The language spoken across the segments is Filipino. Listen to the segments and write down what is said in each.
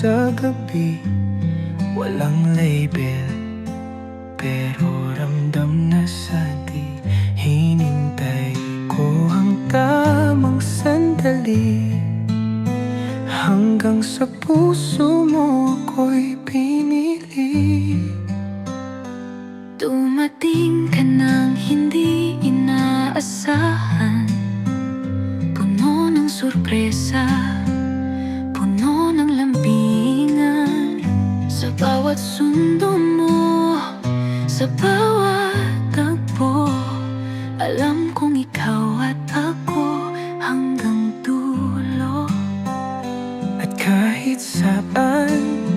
sa gabi. Walang label, pero ramdam na sa di. Hinintay ko ang tamang sandali, hanggang sa puso mo ako'y pinili. Dumating ka nang hindi inaasahan, puno ng sorpresa, puno ng lambingan. Sa bawat sundo mo, sa bawat tagpo, alam kong ikaw at ako hanggang dulo. At kahit saan,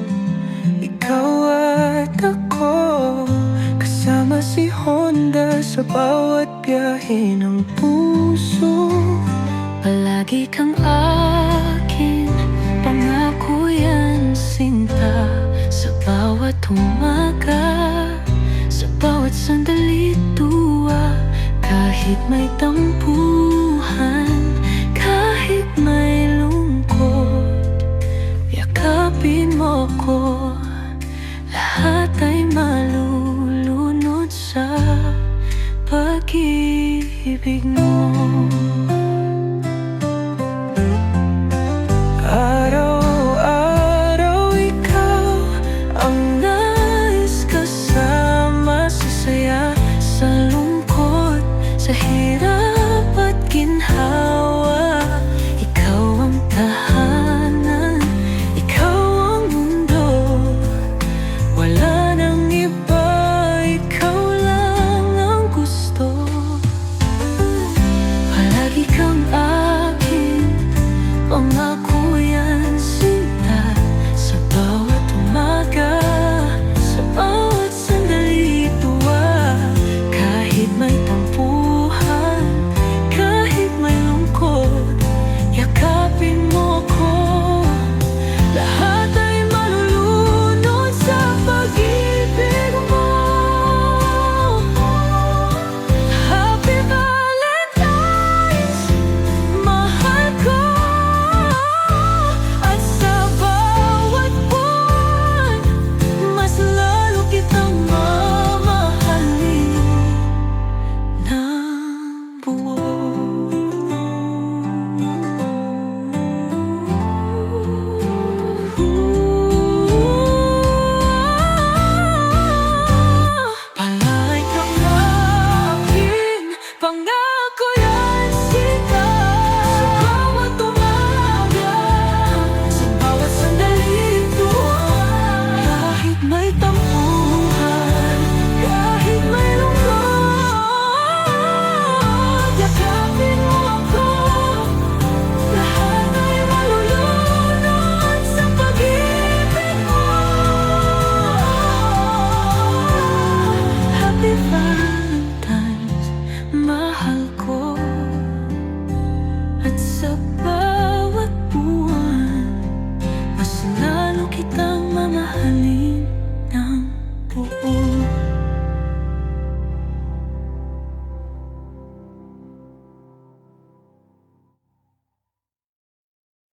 ikaw at ako, kasama si Honda sa bawat biyahe ng puso. Palagi kang akin, pangako yan sinta. Sa bawat umaga, sa bawat sandali tuwa. Kahit may tampuhan, kahit may lungkot, yakapin mo ko. Lahat ay malulunod sa pag-ibig mo.